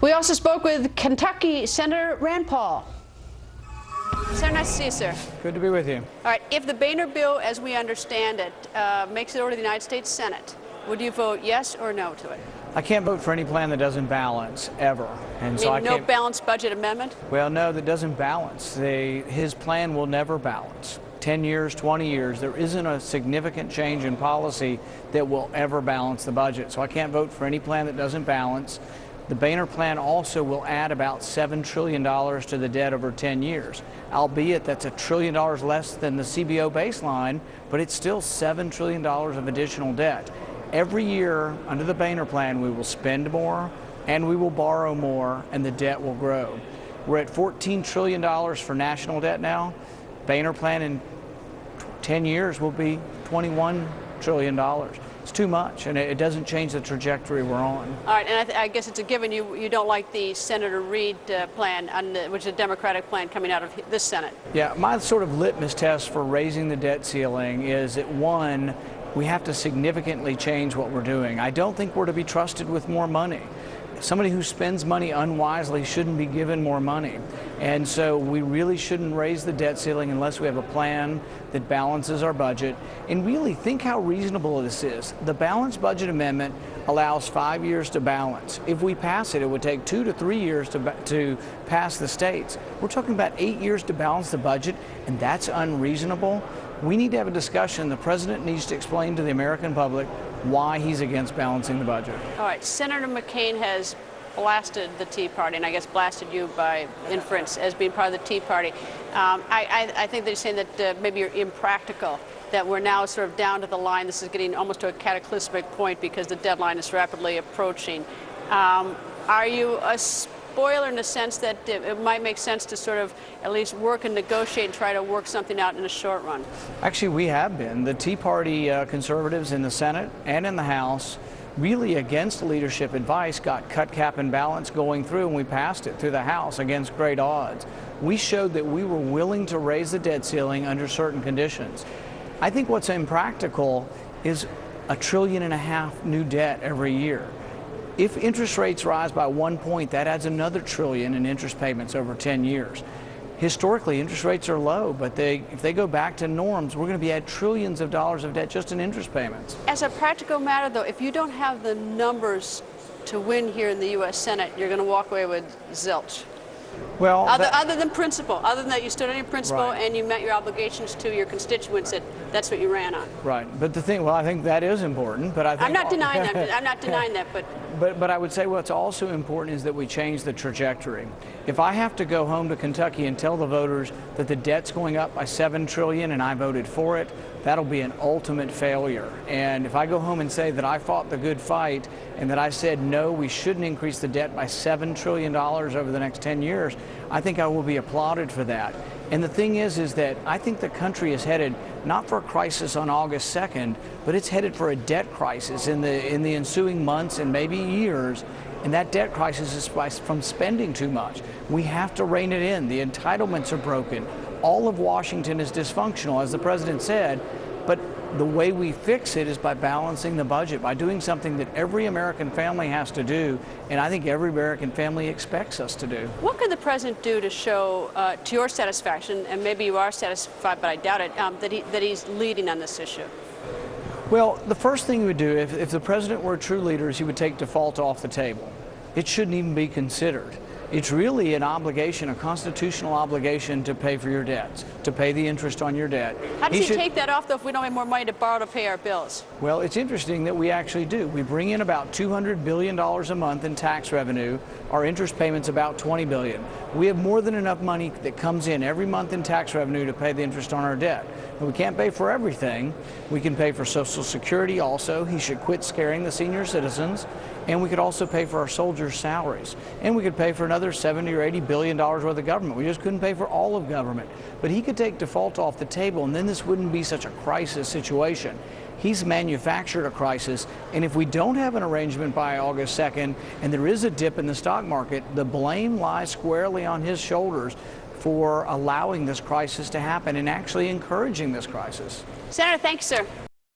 We also spoke with Kentucky Senator Rand Paul. Senator, nice to see you, sir. Good to be with you. All right, if the Boehner bill, as we understand it, makes it over to the United States Senate, would you vote yes or no to it? I can't vote for any plan that doesn't balance, ever. And so no balanced budget amendment? Well, no, that doesn't balance. His plan will never balance. 10 years, 20 years, there isn't a significant change in policy that will ever balance the budget. So I can't vote for any plan that doesn't balance. The Boehner plan also will add about $7 trillion to the debt over 10 years, albeit that's $1 trillion less than the CBO baseline, but it's still $7 trillion of additional debt. Every year under the Boehner plan, we will spend more and we will borrow more, and the debt will grow. We're at $14 trillion for national debt now. Boehner plan in 10 years will be $21 trillion. It's too much, and it doesn't change the trajectory we're on. All right, and I guess it's a given you don't like the Senator Reid plan, which is a Democratic plan coming out of this Senate. Yeah, my sort of litmus test for raising the debt ceiling is that, one, we have to significantly change what we're doing. I don't think we're to be trusted with more money. Somebody who spends money unwisely shouldn't be given more money. And so we really shouldn't raise the debt ceiling unless we have a plan that balances our budget. And really think how reasonable this is. The balanced budget amendment allows 5 years to balance. If we pass it, it would take 2 to 3 years to pass the states. We're talking about 8 years to balance the budget, and that's unreasonable. We need to have a discussion. The president needs to explain to the American public why he's against balancing the budget. All right, Senator McCain has blasted the Tea Party, and I guess blasted you by inference as being part of the Tea Party. I think they're saying that maybe you're impractical, that we're now sort of down to the line. This is getting almost to a cataclysmic point because the deadline is rapidly approaching. Are you a spoiler in the sense that it might make sense to sort of at least work and negotiate and try to work something out in the short run? Actually, we have been. The Tea Party conservatives in the Senate and in the House, really against leadership advice, got cut, cap, and balance going through, and we passed it through the House against great odds. We showed that we were willing to raise the debt ceiling under certain conditions. I think what's impractical is $1.5 trillion new debt every year. If interest rates rise by 1 point, that adds another $1 trillion in interest payments over 10 years. Historically, interest rates are low, but if they go back to norms, we're going to be at trillions of dollars of debt just in interest payments. As a practical matter, though, if you don't have the numbers to win here in the U.S. Senate, you're going to walk away with zilch. Well, other than principle, other than that you stood on your principle, right, and you met your obligations to your constituents, that's what you ran on. Right, but the thing, well, I think that is important, but I think... I'm not denying that, I'm not denying that, but... But I would say what's also important is that we change the trajectory. If I have to go home to Kentucky and tell the voters that the debt's going up by $7 trillion and I voted for it, that'll be an ultimate failure. And if I go home and say that I fought the good fight and that I said, no, we shouldn't increase the debt by $7 trillion over the next 10 years, I think I will be applauded for that. And the thing is that I think the country is headed not for a crisis on August 2nd, but it's headed for a debt crisis in the ensuing months and maybe years. And that debt crisis is from spending too much. We have to rein it in. The entitlements are broken. All of Washington is dysfunctional, as the president said, but the way we fix it is by balancing the budget, by doing something that every American family has to do, and I think every American family expects us to do. What could the president do to show, to your satisfaction, and maybe you are satisfied, but I doubt it, that he's leading on this issue? Well, the first thing he would do, if the president were a true leader, is he would take default off the table. It shouldn't even be considered. It's really an obligation, a constitutional obligation to pay for your debts, to pay the interest on your debt. How does he take that off, though, if we don't have more money to borrow to pay our bills? Well, it's interesting that we actually do. We bring in about $200 billion a month in tax revenue. Our interest payments about $20 billion. We have more than enough money that comes in every month in tax revenue to pay the interest on our debt. But we can't pay for everything. We can pay for Social Security also. He should quit scaring the senior citizens. And we could also pay for our soldiers' salaries. And we could pay for another $70 or $80 billion worth of government. We just couldn't pay for all of government. But he could take default off the table, and then this wouldn't be such a crisis situation. He's manufactured a crisis, and if we don't have an arrangement by August 2nd, and there is a dip in the stock market, the blame lies squarely on his shoulders for allowing this crisis to happen and actually encouraging this crisis. Senator, thanks, sir.